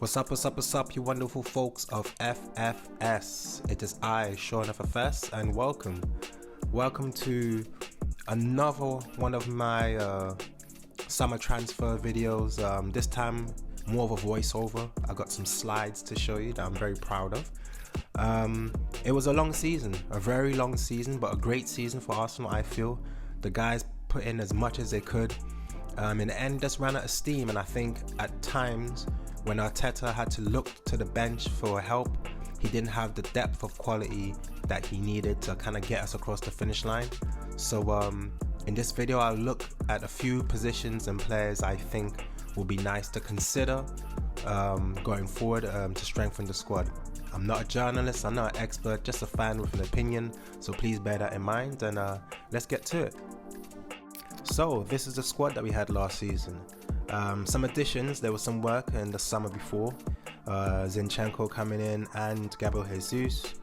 What's up, you wonderful folks of F.F.S. It is I, Shaun F.F.S, and welcome. Welcome to another one of my summer transfer videos. This time, more of a voiceover. I got some slides to show you that I'm very proud of. It was a long season, a very long season, but a great season for Arsenal, I feel. The guys put in as much as they could. In the end, just ran out of steam, and I think at times, when Arteta had to look to the bench for help, he didn't have the depth of quality that he needed to kind of get us across the finish line. So in this video, I'll look at a few positions and players I think will be nice to consider going forward to strengthen the squad. I'm not a journalist, I'm not an expert, just a fan with an opinion, so please bear that in mind, and let's get to it. So this is the squad that we had last season. Some additions, there was some work in the summer before, Zinchenko coming in and Gabriel Jesus.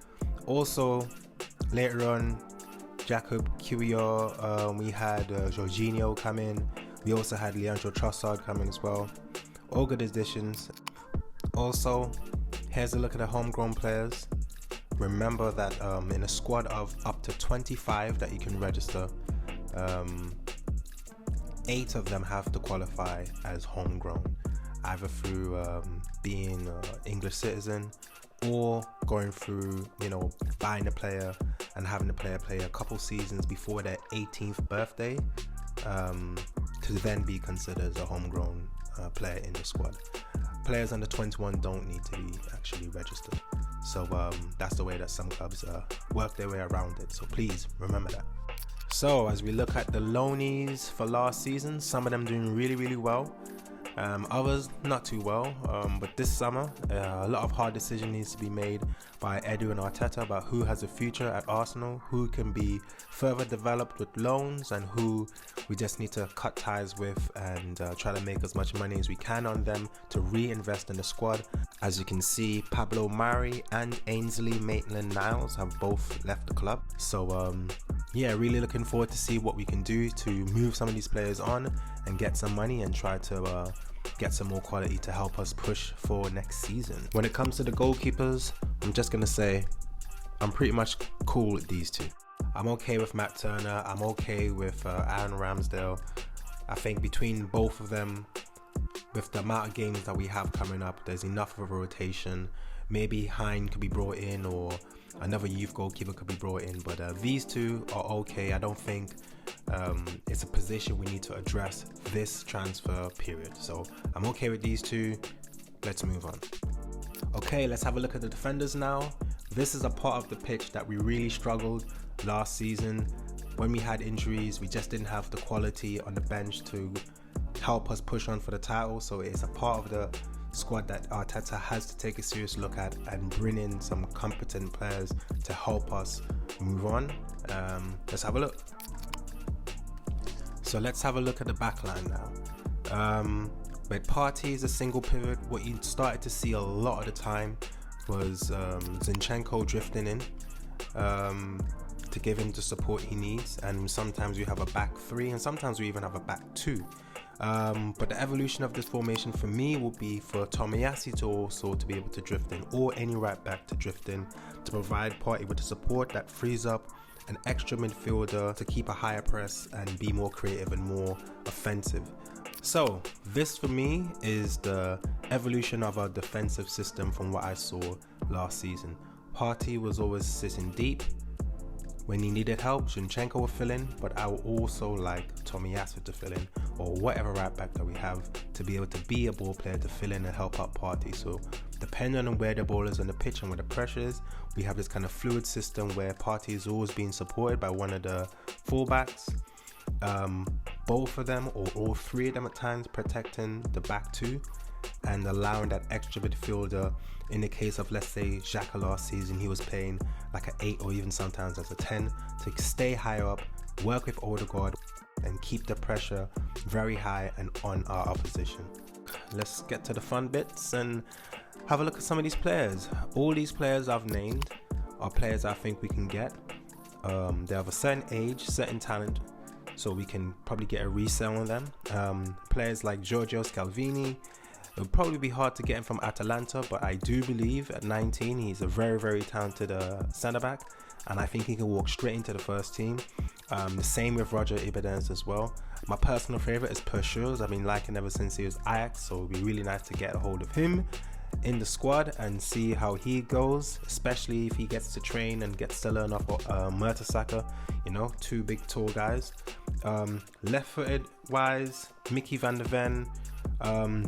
Also, later on, Jacob Kiwior, we had Jorginho come in. We also had Leandro Trossard come in as well. All good additions. Also, here's a look at the homegrown players. Remember that in a squad of up to 25 that you can register, 8 of them have to qualify as homegrown, either through being an English citizen or going through, buying a player and having the player play a couple seasons before their 18th birthday to then be considered as a homegrown player in the squad. Players under 21 don't need to be actually registered. So that's the way that some clubs work their way around it. So please remember that. So as we look at the loanees for last season, some of them doing really well, others not too well, but this summer a lot of hard decision needs to be made by Edu and Arteta about who has a future at Arsenal, who can be further developed with loans, and who we just need to cut ties with and try to make as much money as we can on them to reinvest in the squad. As you can see, Pablo Mari and Ainsley Maitland-Niles have both left the club, so yeah, really looking forward to see what we can do to move some of these players on and get some money and try to get some more quality to help us push for next season. When it comes to the goalkeepers, I'm just going to say I'm pretty much cool with these two. I'm okay with Matt Turner, I'm okay with Aaron Ramsdale. I think between both of them, with the amount of games that we have coming up, there's enough of a rotation. Maybe Hein could be brought in, or another youth goalkeeper could be brought in, but these two are okay. I don't think it's a position we need to address this transfer period. So I'm okay with these two. Let's move on. Okay, let's have a look at the defenders now. This is a part of the pitch that we really struggled last season. When we had injuries, we just didn't have the quality on the bench to help us push on for the title. So it's a part of the squad that Arteta has to take a serious look at and bring in some competent players to help us move on. Let's have a look. So let's have a look at the back line now. With Partey as a single pivot, what you started to see a lot of the time was Zinchenko drifting in to give him the support he needs, and sometimes we have a back three and sometimes we even have a back two. But the evolution of this formation for me will be for Tomiyasu to also to be able to drift in, or any right back to drift in, to provide Partey with the support that frees up an extra midfielder to keep a higher press and be more creative and more offensive. So this for me is the evolution of our defensive system from what I saw last season. Partey was always sitting deep. When he needed help, Zinchenko would fill in, but I would also like Tomiyasu to fill in, or whatever right back that we have to be able to be a ball player to fill in and help out Partey. So depending on where the ball is on the pitch and where the pressure is, we have this kind of fluid system where Partey is always being supported by one of the fullbacks, both of them or all three of them at times protecting the back two and allowing that extra midfielder. In the case of, let's say, Xhaka last season, he was playing like an 8 or even sometimes as a 10 to stay higher up, work with Odegaard and keep the pressure very high and on our opposition. Let's get to the fun bits and have a look at some of these players. All these players I've named are players I think we can get. They have a certain age, certain talent, so we can probably get a resale on them. Players like Giorgio Scalvini, It would probably be hard to get him from Atalanta, but I do believe at 19 he's a very, very talented centre-back, and I think he can walk straight into the first team. The same with Roger Ibanez as well. My personal favourite is Pershuz. I've been liking ever since he was Ajax, so it would be really nice to get a hold of him in the squad and see how he goes, especially if he gets to train and gets to learn off Mertesacker, two big tall guys. Left-footed wise, Mickey van der Ven,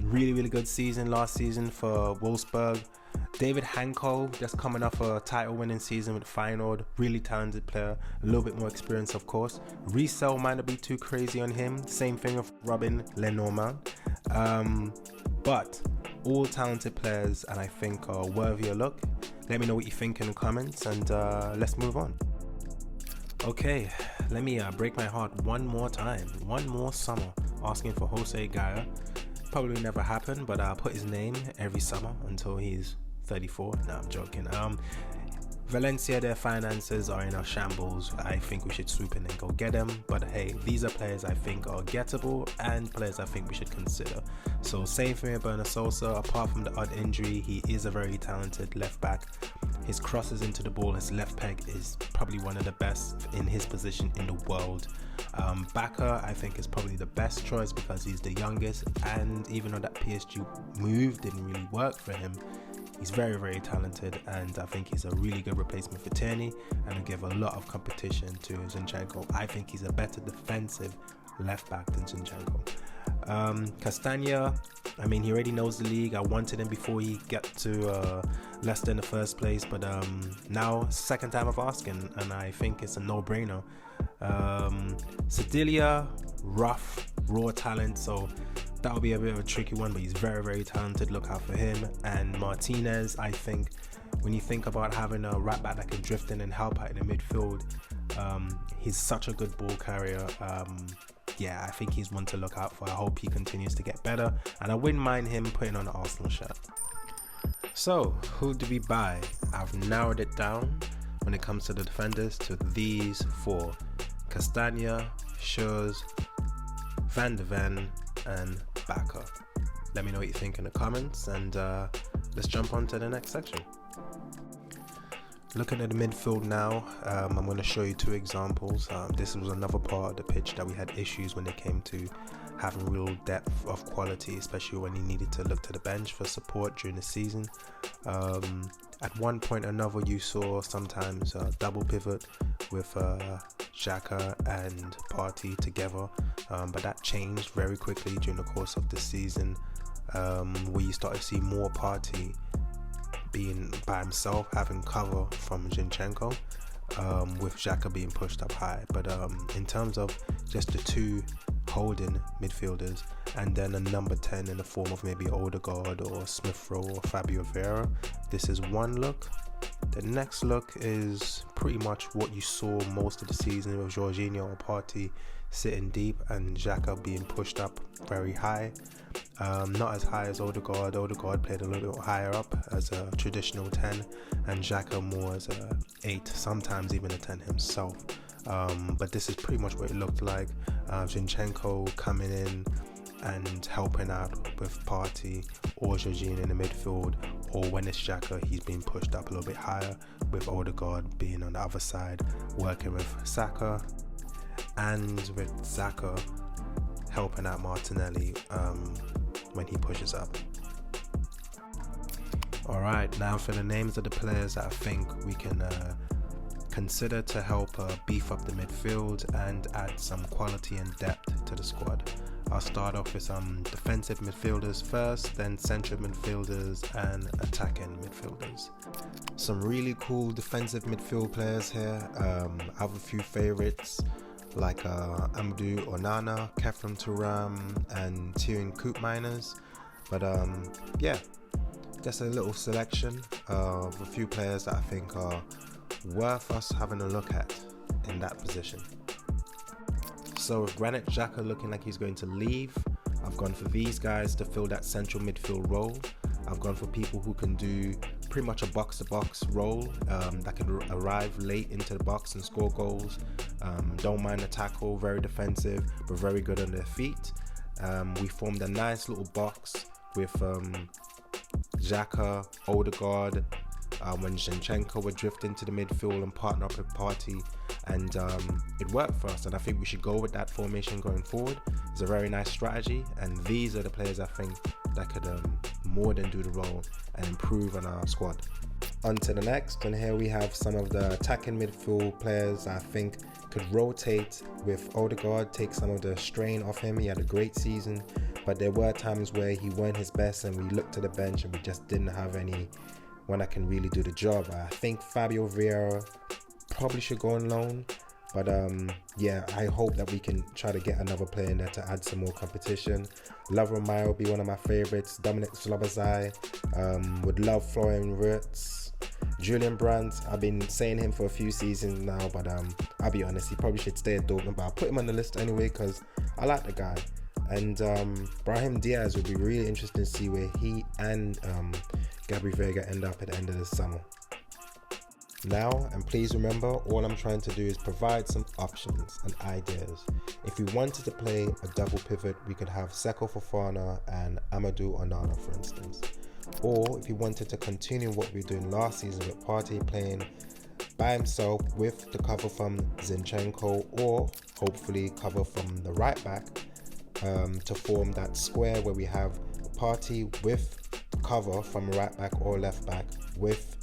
really, really good season last season for Wolfsburg. David Hanko, just coming off a title winning season with Feyenoord, really talented player, a little bit more experience of course. Resell might not be too crazy on him, same thing with Robin Lenormand, but all talented players and I think are worthy a look. Let me know what you think in the comments and let's move on. Okay, let me break my heart one more time, one more summer, asking for Jose Gaya. Probably never happen, but I'll put his name every summer until he's 34. No, I'm joking. Valencia, their finances are in a shambles. I think we should swoop in and go get them. But hey, these are players I think are gettable and players I think we should consider. So same for me with Bernard Sosa. Apart from the odd injury, he is a very talented left back. His crosses into the ball, his left peg is probably one of the best in his position in the world. Baka, I think, is probably the best choice because he's the youngest, and even though that PSG move didn't really work for him, he's very, very talented, and I think he's a really good replacement for Tierney and will give a lot of competition to Zinchenko. I think he's a better defensive left back than Zinchenko. Castagna, I mean, he already knows the league. I wanted him before he got to Leicester in the first place, but now second time of asking, and I think it's a no-brainer. Sedilia, rough, raw talent, so that'll be a bit of a tricky one, but he's very, very talented. Look out for him. And Martinez, I think when you think about having a right back that can drift in and help out in the midfield, he's such a good ball carrier. Yeah, I think he's one to look out for. I hope he continues to get better, and I wouldn't mind him putting on an Arsenal shirt. So, who do we buy? I've narrowed it down when it comes to the defenders to these four: Castagna, Shaunffs, Van de Ven, and Baka. Let me know what you think in the comments, and let's jump on to the next section. Looking at the midfield now, I'm going to show you two examples. This was another part of the pitch that we had issues when it came to having real depth of quality, especially when you needed to look to the bench for support during the season. At one point or another, you saw sometimes double pivot with Xhaka and Partey together, but that changed very quickly during the course of the season, where you start to see more Partey being by himself, having cover from Zinchenko, with Xhaka being pushed up high. But in terms of just the two holding midfielders and then a number 10 in the form of maybe Odegaard or Smith Rowe or Fabio Vieira, this is one look. The next look is pretty much what you saw most of the season with Jorginho or Partey sitting deep and Xhaka being pushed up very high. Not as high as Odegaard. Odegaard played a little bit higher up as a traditional 10, and Xhaka more as a 8, sometimes even a 10 himself. But this is pretty much what it looked like. Zinchenko coming in and helping out with Partey or Jorginho in the midfield, or when it's Xhaka, he's being pushed up a little bit higher, with Odegaard being on the other side, working with Saka, and with Saka helping out Martinelli when he pushes up. Alright, now for the names of the players that I think we can consider to help beef up the midfield and add some quality and depth to the squad. I'll start off with some defensive midfielders first, then central midfielders and attacking midfielders. Some really cool defensive midfield players here. I have a few favorites like Amadou Onana, Kefren Turam and Thierry Koopmeiners. But yeah, just a little selection of a few players that I think are worth us having a look at in that position. So with Granit Xhaka looking like he's going to leave, I've gone for these guys to fill that central midfield role. I've gone for people who can do pretty much a box-to-box role, that can arrive late into the box and score goals. Don't mind the tackle, very defensive, but very good on their feet. We formed a nice little box with Xhaka, Odegaard, when Zinchenko would drift into the midfield and partner up with Partey, and it worked for us, and I think we should go with that formation going forward. It's a very nice strategy, and these are the players I think that could more than do the role and improve on our squad. On to the next, and here we have some of the attacking midfield players I think could rotate with Odegaard, take some of the strain off him. He had a great season, but there were times where he weren't his best and we looked to the bench and we just didn't have anyone that can really do the job. I think Fabio Vieira probably should go on loan, but yeah, I hope that we can try to get another player in there to add some more competition. Lovren Maia will be one of my favorites. Dominic Szoboszlai, would love Florian Wirtz. Julian Brandt, I've been saying him for a few seasons now, but I'll be honest, he probably should stay at Dortmund, but I'll put him on the list anyway because I like the guy. And Brahim Diaz would be really interesting to see where he and Gabby Vega end up at the end of the summer. Now, and please remember, all I'm trying to do is provide some options and ideas. If we wanted to play a double pivot, we could have Seko Fofana and Amadou Onana, for instance. Or if you wanted to continue what we were doing last season with Partey playing by himself with the cover from Zinchenko, or hopefully cover from the right back, to form that square where we have Partey with cover from right back or left back, with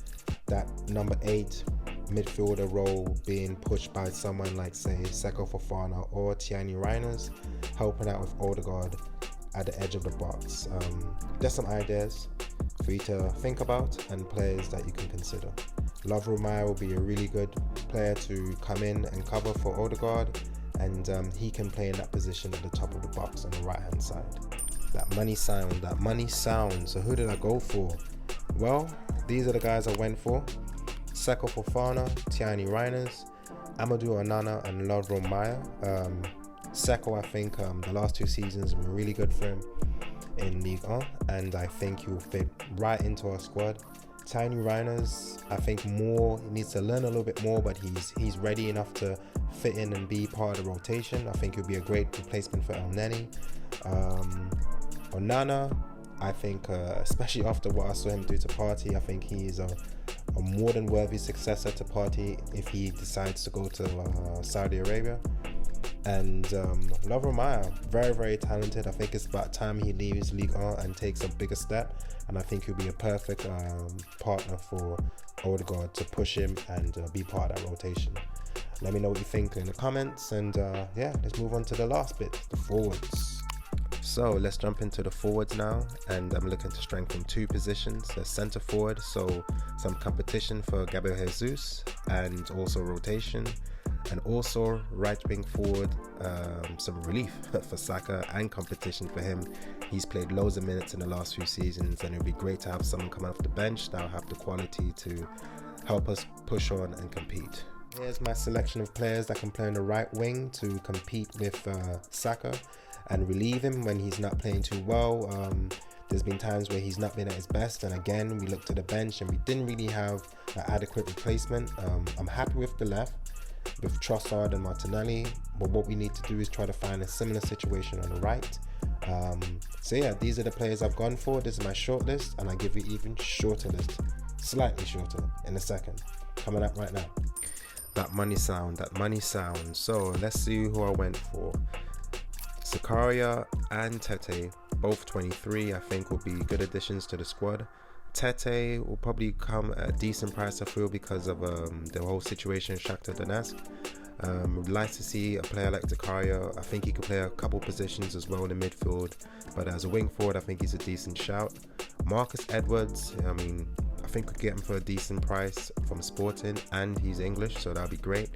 that number 8 midfielder role being pushed by someone like, say, Seko Fofana or Thierry Reinders, helping out with Odegaard at the edge of the box. Just some ideas for you to think about and players that you can consider. Lovren Maia will be a really good player to come in and cover for Odegaard, and he can play in that position at the top of the box on the right hand side. That money sound. So who did I go for? Well, these are the guys I went for: Seko Fofana, Thierry Reinders, Amadou Onana, and Lovren Maia. Seko, I think the last 2 seasons have been really good for him in Ligue 1, and I think he will fit right into our squad. Thierry Reinders, I think he needs to learn a little bit more, but he's ready enough to fit in and be part of the rotation. I think he'll be a great replacement for El Neni. Onana, I think, especially after what I saw him do to Partey, I think he is a more than worthy successor to Partey if he decides to go to Saudi Arabia. And Lovren Maia, very, very talented. I think it's about time he leaves Ligue 1 and takes a bigger step, and I think he'll be a perfect partner for Odegaard to push him and be part of that rotation. Let me know what you think in the comments, and yeah, let's move on to the last bit, the forwards. So let's jump into the forwards now, and I'm looking to strengthen 2 positions. The centre forward, so some competition for Gabriel Jesus and also rotation, and also right wing forward, some relief for Saka and competition for him. He's played loads of minutes in the last few seasons, and it would be great to have someone coming off the bench that will have the quality to help us push on and compete. Here's my selection of players that can play on the right wing to compete with Saka and relieve him when he's not playing too well. There's been times where he's not been at his best, and again, we looked to the bench and we didn't really have an adequate replacement. I'm happy with the left, with Trossard and Martinelli, but what we need to do is try to find a similar situation on the right. So yeah, these are the players I've gone for. This is my short list, and I give you even shorter list, slightly shorter, in a second, coming up right now. That money sound. So let's see who I went for. Zakaria and Tete, both 23, I think will be good additions to the squad. Tete will probably come at a decent price, I feel, because of the whole situation in Shakhtar Donetsk. Would like to see a player like Zakaria. I think he could play a couple positions as well in the midfield, but as a wing forward, I think he's a decent shout. Marcus Edwards, I mean, I think we could get him for a decent price from Sporting, and he's English, so that'll be great.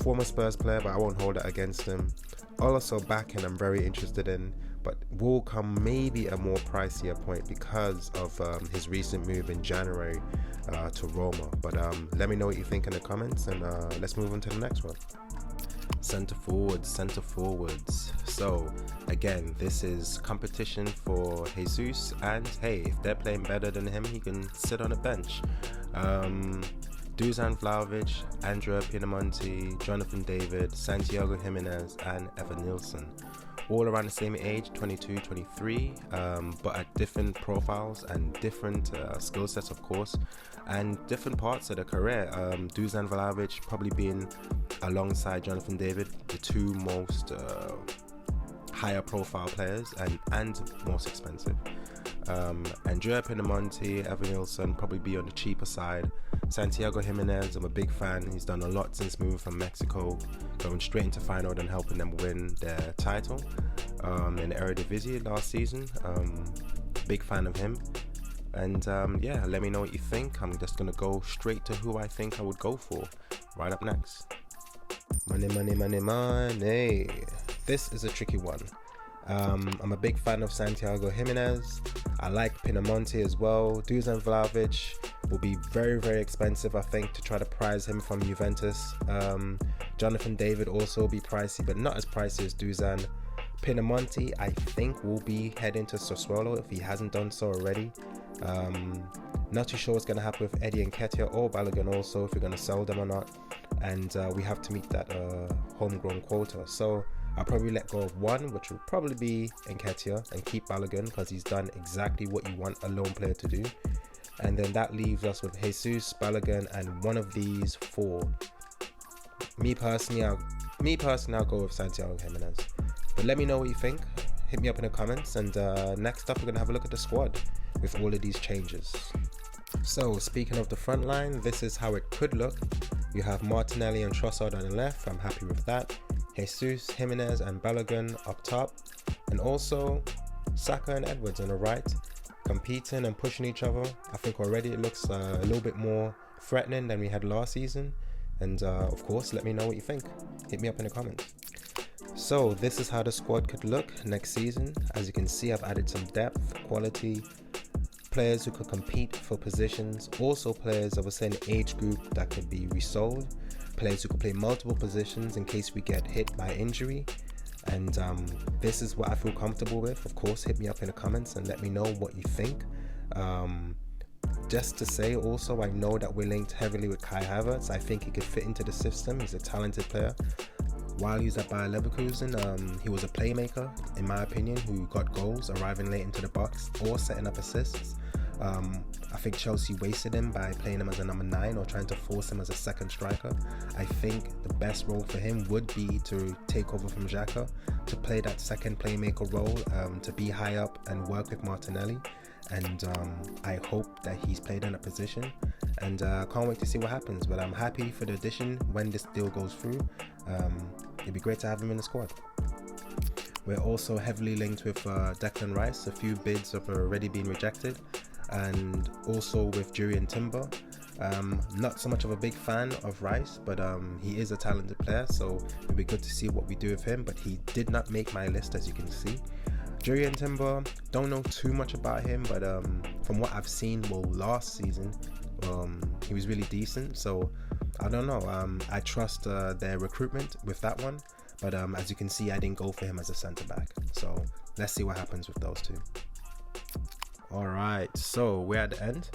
Former Spurs player, but I won't hold it against him. Also back, and I'm very interested in, but will come maybe a more pricier point because of his recent move in January to Roma. But let me know what you think in the comments, and let's move on to the next one. Centre forwards. So again, this is competition for Jesus, and hey, if they're playing better than him, he can sit on a bench. Dusan Vlahovic, Andrea Pinamonti, Jonathan David, Santiago Jimenez, and Evan Nilsson. all around the same age, 22, 23, but at different profiles and different skill sets, of course, and different parts of their career. Dusan Vlahovic probably being alongside Jonathan David the two most higher profile players and most expensive. Andrea Pinamonti, Evan Nilsson probably be on the cheaper side. Santiago Jimenez, I'm a big fan. He's done a lot since moving from Mexico, going straight into Feyenoord and helping them win their title in the Eredivisie last season. Big fan of him. And yeah, let me know what you think. I'm just going to go straight to who I think I would go for right up next. Money, money, money, money. This is a tricky one. I'm a big fan of Santiago Jimenez. I like Pinamonti as well. Dusan Vlahovic will be very, very expensive, I think, to try to prize him from Juventus. Jonathan David also will be pricey, but not as pricey as Dusan. Pinamonti, I think, will be heading to Sassuolo if he hasn't done so already. Not too sure what's going to happen with Eddie Nketiah or Balogun also, if we're going to sell them or not. And we have to meet that homegrown quota. So I'll probably let go of one, which will probably be Nketiah, and keep Balogun because he's done exactly what you want a loan player to do. And then that leaves us with Jesus, Balogun, and one of these four. Me personally, I'll go with Santiago Jimenez. But let me know what you think. Hit me up in the comments. And next up, we're going to have a look at the squad with all of these changes. So speaking of the front line, this is how it could look. You have Martinelli and Trossard on the left. I'm happy with that. Jesus, Jimenez and Balogun up top. And also Saka and Edwards on the right, competing and pushing each other. I think already it looks a little bit more threatening than we had last season. And of course, let me know what you think. Hit me up in the comments. So this is how the squad could look next season. As you can see, I've added some depth, quality, players who could compete for positions, also players of a certain age group that could be resold, players who could play multiple positions in case we get hit by injury. And this is what I feel comfortable with. Of course, hit me up in the comments and let me know what you think. Just to say also, I know that we're linked heavily with Kai Havertz. I think he could fit into the system. He's a talented player. While he was at Bayer Leverkusen, he was a playmaker, in my opinion, who got goals, arriving late into the box or setting up assists. I think Chelsea wasted him by playing him as a number 9 or trying to force him as a second striker. I think the best role for him would be to take over from Xhaka, to play that second playmaker role, to be high up and work with Martinelli. And I hope that he's played in a position, and can't wait to see what happens. But I'm happy for the addition when this deal goes through. It'd be great to have him in the squad. We're also heavily linked with Declan Rice. A few bids have already been rejected, and also with Jurriën Timber. Not so much of a big fan of Rice, but he is a talented player, so it'd be good to see what we do with him. But he did not make my list, as you can see. Jurriën Timber, don't know too much about him, but from what I've seen, last season, he was really decent. So I don't know. I trust their recruitment with that one. But as you can see, I didn't go for him as a centre-back. So let's see what happens with those two. All right, so we're at the end.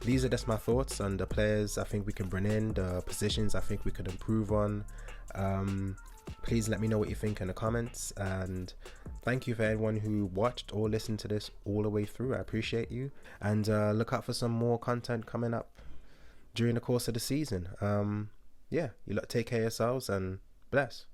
These are just my thoughts on the players I think we can bring in, the positions I think we could improve on. Please let me know what you think in the comments, and thank you for everyone who watched or listened to this all the way through. I appreciate you, and look out for some more content coming up during the course of the season. Yeah, you lot take care of yourselves and bless.